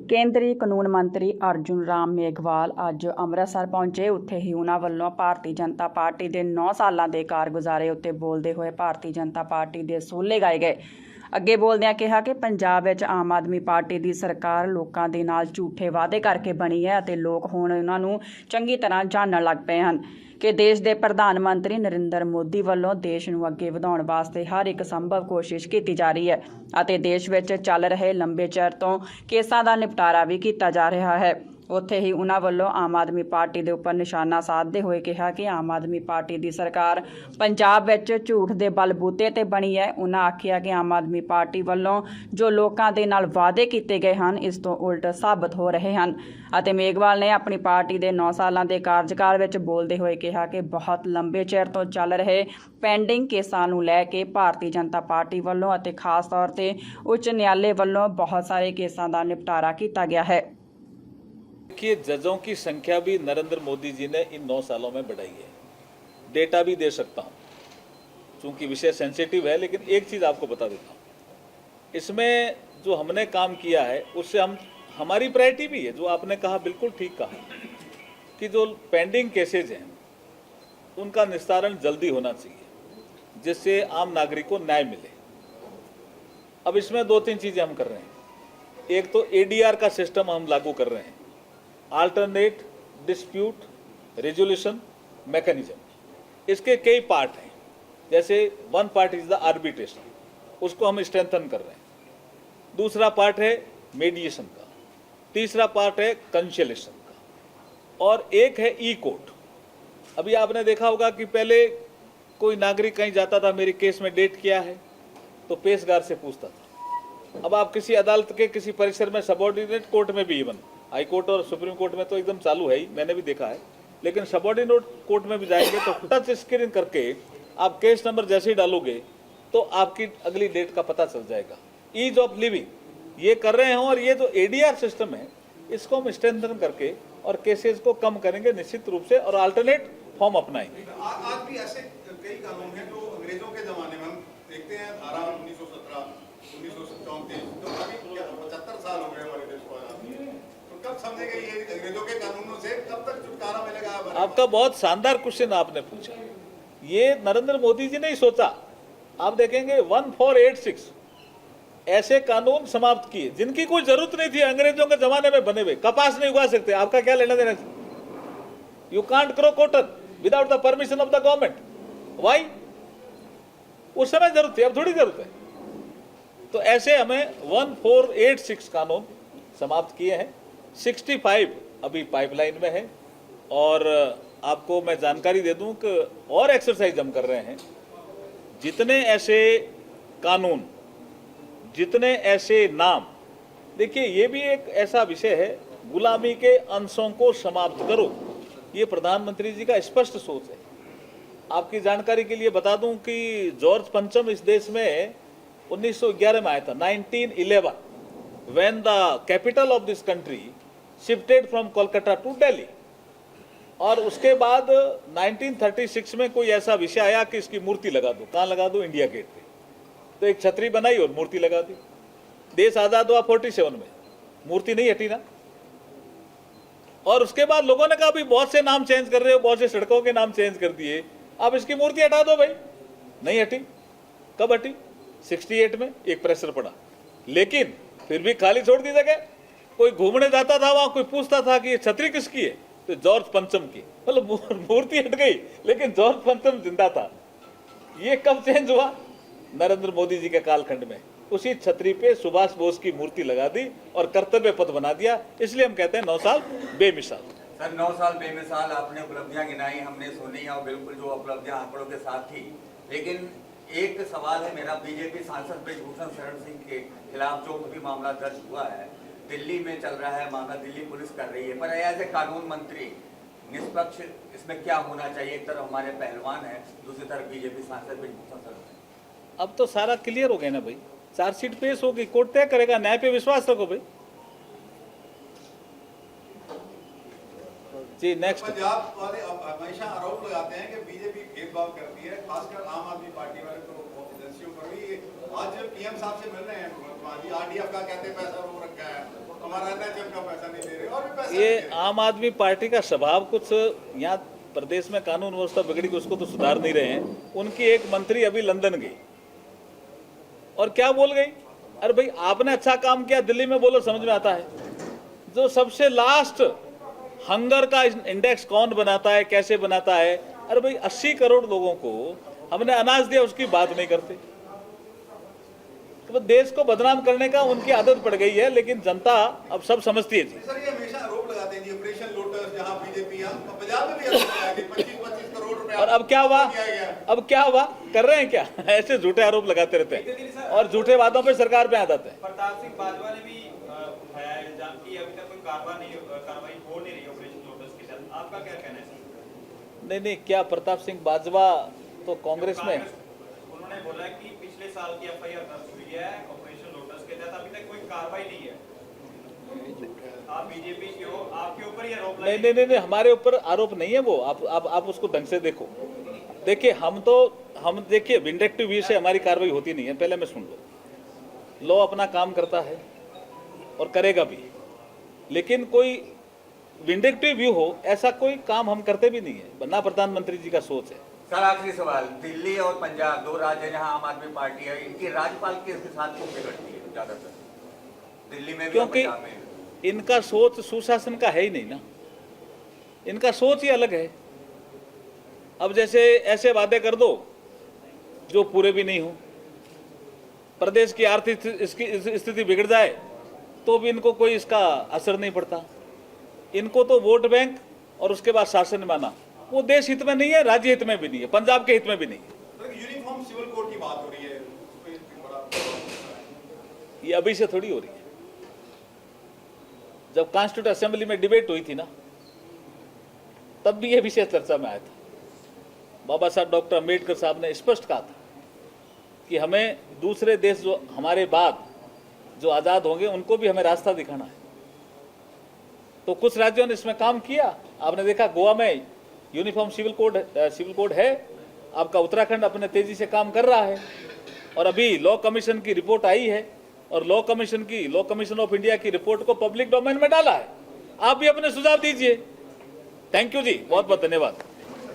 ਕੇਂਦਰੀ ਕਾਨੂੰਨ ਮੰਤਰੀ ਅਰਜੁਨ ਰਾਮ ਮੇਘਵਾਲ ਅੱਜ ਅੰਮ੍ਰਿਤਸਰ ਪਹੁੰਚੇ। ਉੱਥੇ ਹੀ ਉਹਨਾਂ ਵੱਲੋਂ ਭਾਰਤੀ ਜਨਤਾ ਪਾਰਟੀ ਦੇ 9 ਸਾਲਾਂ ਦੇ ਕਾਰਗੁਜ਼ਾਰੇ ਉੱਤੇ ਬੋਲਦੇ ਹੋਏ ਭਾਰਤੀ ਜਨਤਾ ਪਾਰਟੀ ਦੇ ਸੋਲੇ ਗਾਏ ਗਏ। ਅੱਗੇ ਬੋਲਦਿਆਂ ਕਿਹਾ ਕਿ ਪੰਜਾਬ ਵਿੱਚ ਆਮ ਆਦਮੀ ਪਾਰਟੀ ਦੀ ਸਰਕਾਰ ਲੋਕਾਂ ਦੇ ਨਾਲ ਝੂਠੇ ਵਾਅਦੇ ਕਰਕੇ ਬਣੀ ਹੈ ਅਤੇ ਲੋਕ ਹੁਣ ਉਹਨਾਂ ਨੂੰ ਚੰਗੀ ਤਰ੍ਹਾਂ ਜਾਣਨ ਲੱਗ ਪਏ ਹਨ ਕਿ ਦੇਸ਼ ਦੇ ਪ੍ਰਧਾਨ ਮੰਤਰੀ ਨਰਿੰਦਰ ਮੋਦੀ ਵੱਲੋਂ ਦੇਸ਼ ਨੂੰ ਅੱਗੇ ਵਧਾਉਣ ਵਾਸਤੇ ਹਰ ਇੱਕ ਸੰਭਵ ਕੋਸ਼ਿਸ਼ ਕੀਤੀ ਜਾ ਰਹੀ ਹੈ ਅਤੇ ਦੇਸ਼ ਵਿੱਚ ਚੱਲ ਰਹੇ ਲੰਬੇ ਚਿਰ ਤੋਂ ਕੇਸਾਂ ਦਾ ਨਿਪਟਾਰਾ ਵੀ ਕੀਤਾ ਜਾ ਰਿਹਾ ਹੈ। ਉੱਥੇ ਹੀ ਉਹਨਾਂ ਵੱਲੋਂ ਆਮ ਆਦਮੀ ਪਾਰਟੀ ਦੇ ਉੱਪਰ ਨਿਸ਼ਾਨਾ ਸਾਧਦੇ ਹੋਏ ਕਿਹਾ ਕਿ ਆਮ ਆਦਮੀ ਪਾਰਟੀ ਦੀ ਸਰਕਾਰ ਪੰਜਾਬ ਵਿੱਚ ਝੂਠ ਦੇ ਬਲਬੂਤੇ ਤੇ ਬਣੀ ਹੈ। ਉਹਨਾਂ ਆਖਿਆ ਕਿ ਆਮ ਆਦਮੀ ਪਾਰਟੀ ਵੱਲੋਂ ਜੋ ਲੋਕਾਂ ਦੇ ਨਾਲ ਵਾਅਦੇ ਕੀਤੇ ਗਏ ਹਨ ਇਸ ਤੋਂ ਉਲਟ ਸਾਬਤ ਹੋ ਰਹੇ ਹਨ ਅਤੇ ਮੇਘਵਾਲ ਨੇ ਆਪਣੀ ਪਾਰਟੀ ਦੇ 9 ਸਾਲਾਂ ਦੇ ਕਾਰਜਕਾਲ ਵਿੱਚ ਬੋਲਦੇ ਹੋਏ ਕਿਹਾ ਕਿ ਬਹੁਤ ਲੰਬੇ ਚਿਰ ਤੋਂ ਚੱਲ ਰਹੇ ਪੈਂਡਿੰਗ ਕੇਸਾਂ ਨੂੰ ਲੈ ਕੇ ਭਾਰਤੀ ਜਨਤਾ ਪਾਰਟੀ ਵੱਲੋਂ ਅਤੇ ਖਾਸ ਤੌਰ ਤੇ ਉੱਚ ਨਿਆਲੇ ਵੱਲੋਂ बहुत सारे केसां दा निपटारा किया गया है। देखिए, जजों की संख्या भी नरेंद्र मोदी जी ने इन 9 सालों में बढ़ाई है। डेटा भी दे सकता हूँ, चूंकि विषय सेंसिटिव है, लेकिन एक चीज़ आपको बता देता हूँ। इसमें जो हमने काम किया है उससे हमारी प्रायोरिटी भी है, जो आपने कहा बिल्कुल ठीक कहा कि जो पेंडिंग केसेज हैं उनका निस्तारण जल्दी होना चाहिए, जिससे आम नागरिक को न्याय मिले। अब इसमें 2-3 चीज़ें हम कर रहे हैं। एक तो ADR का सिस्टम हम लागू कर रहे हैं, अल्टरनेट डिस्प्यूट रेजोल्यूशन मैकेनिज्म। इसके कई पार्ट हैं, जैसे one part is the arbitration, उसको हम स्ट्रेंथन कर रहे हैं। दूसरा पार्ट है मीडिएशन का, तीसरा पार्ट है कंसिलेशन का, और एक है ई कोर्ट। अभी आपने देखा होगा कि पहले कोई नागरिक कहीं जाता था, मेरे केस में डेट क्या है, तो पेशगार से पूछता था। अब आप किसी अदालत के किसी परिसर में, सबऑर्डिनेट कोर्ट में भी, इवन हाई कोर्ट और सुप्रीम कोर्ट में तो एकदम चालू है ही, मैंने भी देखा है, लेकिन सबऑर्डिनेट कोर्ट में भी जाएंगे तो टच स्क्रीन करके आप केस नंबर जैसे ही डालोगे तो आपकी अगली डेट का पता चल जाएगा। ईज ऑफ लिविंग ये कर रहे हैं, और ये जो ADR सिस्टम है इसको हम स्ट्रेंथन करके और केसेस को कम करेंगे निश्चित रूप से, और अल्टरनेट फॉर्म अपनाएंगे। आज भी ऐसे कई कानून हैं जो अंग्रेजों के जमाने में, हम देखते हैं धारा 1917, 1934, तो अभी 75 साल हो गए हमारे देश को आजादी, तो कब समझेंगे ये अंग्रेजों के कानूनों से कब तक छुटकारा मिलेगा? आपका बहुत शानदार क्वेश्चन आपने पूछा। ये नरेंद्र मोदी जी ने ही सोचा। आप देखेंगे 1486 ऐसे कानून समाप्त किए जिनकी कोई जरूरत नहीं थी, अंग्रेजों के जमाने में बने हुए। कपास नहीं उगा सकते, आपका क्या लेना देना? You can't grow cotton without the permission of the government. Why? उस समय जरूरत थी, अब थोड़ी जरूरत है। तो ऐसे हमें 1486 कानून समाप्त किए हैं, 65 अभी पाइपलाइन में है। और आपको मैं जानकारी दे दूं कि और एक्सरसाइज हम कर रहे हैं। जितने ऐसे कानून, जितने ऐसे नाम, देखिए ये भी एक ऐसा विषय है, गुलामी के अंशों को समाप्त करो, ये प्रधानमंत्री जी का स्पष्ट सोच है। आपकी जानकारी के लिए बता दूं कि जॉर्ज पंचम इस देश में 1911 में आया था, 1911, when the capital of this country shifted from Kolkata to Delhi. और उसके बाद 1936 में कोई ऐसा विषय आया कि इसकी मूर्ति लगा दो। कहाँ लगा दो? इंडिया गेट पे। तो एक छतरी बनाई और मूर्ति लगा दी। देश आजाद हुआ 47 में, मूर्ति नहीं हटी ना। और उसके बाद लोगों ने कहा, अभी बहुत से नाम चेंज कर रहे हो, बहुत से सड़कों के नाम चेंज कर दिए, अब इसकी मूर्ति हटा दो भाई। नहीं हटी। कब हटी? 68 में एक प्रेशर पड़ा, लेकिन फिर भी खाली छोड़ दी जगह। कोई घूमने जाता था वहां, कोई पूछता था कि ये छतरी किसकी है, तो जॉर्ज पंचम की। मतलब मूर्ति हट गई लेकिन जॉर्ज पंचम जिंदा था। ये कब चेंज हुआ? नरेंद्र मोदी जी के कालखंड में। उसी छतरी पे सुभाष बोस की मूर्ति लगा दी और कर्तव्य पथ बना दिया। इसलिए हम कहते हैं 9 साल बेमिसाल। सर 9 साल बेमिसाल आपने उपलब्धियां गिनाई, हमने सुनी, और बिल्कुल जो उपलब्धियां आंकड़ों के साथ थी। लेकिन एक सवाल है मेरा, बीजेपी सांसद ब्रिजभूषण शरण सिंह के खिलाफ जो भी मामला दर्ज हुआ है, दिल्ली में चल रहा है मामला, दिल्ली पुलिस कर रही है, पर एज ए कानून मंत्री निष्पक्ष इसमें क्या होना चाहिए? एक तरफ हमारे पहलवान है, दूसरी तरफ बीजेपी सांसद ब्रिजभूषण शरण सिंह। अब तो सारा क्लियर हो गया ना भाई, चार्जशीट पेश होगी, कोर्ट तय करेगा। न्याय पे विश्वास रखो भाई। जी नेक्स्ट। पंजाब वाले हमेशा आरोप लगाते हैं कि बीजेपी भेदभाव करती है, खासकर आम आदमी पार्टी वाले तो एजेंसियों पर भी। आज PM साहब से मिल रहे हैं, RDF का कहते हैं पैसा रो रखा है, हमारा NHM का पैसा नहीं दे रहे और भी पैसा ये नहीं दे रहे। आम आदमी पार्टी का स्वभाव कुछ यहाँ प्रदेश में कानून व्यवस्था बिगड़ी उसको तो सुधार नहीं रहे हैं। उनकी एक मंत्री अभी लंदन गई और क्या बोल गई, अरे भाई आपने अच्छा काम किया दिल्ली में बोलो, समझ में आता है। जो सबसे लास्ट हंगर का इंडेक्स कौन बनाता है, कैसे बनाता है, अरे भाई 80 करोड़ लोगों को हमने अनाज दिया, उसकी बात नहीं करते। तो देश को बदनाम करने का उनकी आदत पड़ गई है, लेकिन जनता अब सब समझती है जी। सर ये हमेशा आरोप लगाते हैं जी, ऑपरेशन लोटस जहां बीजेपी पंजाब में भी आरोप लगाया कि 25-25 करोड़ रुपए और अब क्या हुआ, किया गया। अब क्या हुआ, कर रहे हैं क्या ऐसे झूठे आरोप लगाते रहते हैं और झूठे वादों पे सरकार पे आ जाते हैं। प्रताप सिंह बाजवा ने भी उठाया है इल्जाम कि अभी तक कोई कार्रवाई हो नहीं रही ऑपरेशन लोटस के तहत, आपका क्या कहना है सर? नहीं, क्या प्रताप सिंह बाजवा तो कांग्रेस में, उन्होंने बोला कि पिछले साल की FIR दर्ज हुई है ऑपरेशन लोटस के तहत, अभी तक कोई कार्रवाई नहीं है। आप बीजेपी के हो, आपके ऊपर ही आरोप नहीं, हमारे ऊपर आरोप नहीं है वो। आप उसको ढंग से देखो। देखिए हम देखिए विंडेक्टिव व्यू से हमारी कार्रवाई होती नहीं है, पहले मैं सुन लो। लॉ अपना काम करता है और करेगा भी, लेकिन कोई विंडेक्टिव व्यू हो ऐसा कोई काम हम करते भी नहीं है, ना प्रधानमंत्री जी का सोच है। सर आखिरी सवाल, दिल्ली और पंजाब दो राज्य जहां आम आदमी पार्टी है, इनकी राज्यपाल के साथ क्यों बिगड़ती है ज्यादातर? दिल्ली में भी और क्योंकि पंजाब में भी। इनका सोच सुशासन का है ही नहीं ना, इनका सोच ही अलग है। अब जैसे ऐसे वादे कर दो जो पूरे भी नहीं हो, प्रदेश की आर्थिक स्थिति बिगड़ जाए तो भी इनको कोई इसका असर नहीं पड़ता। इनको तो वोट बैंक और उसके बाद शासन माना, वो देश हित में नहीं है, राज्य हित में भी नहीं है, पंजाब के हित में भी नहीं है। तो यूनिफॉर्म सिविल कोड की बात हो रही है, उस पे एक बड़ा ये अभी से थोड़ी हो रही है। जब कॉन्स्टिट्यूट असेंबली में डिबेट हुई थी ना, तब भी ये विषय चर्चा में आया था। बाबा साहब डॉक्टर अम्बेडकर साहब ने स्पष्ट कहा था कि हमें दूसरे देश जो हमारे बाद जो आज़ाद होंगे उनको भी हमें रास्ता दिखाना है। तो कुछ राज्यों ने इसमें काम किया। आपने देखा गोवा में यूनिफॉर्म सिविल कोड है। आपका उत्तराखंड अपने तेजी से काम कर रहा है और अभी लॉ कमीशन की रिपोर्ट आई है और लॉ कमीशन ऑफ इंडिया की रिपोर्ट को पब्लिक डोमेन में डाला है। आप भी अपने सुझाव दीजिए। थैंक यू जी, बहुत बहुत धन्यवाद।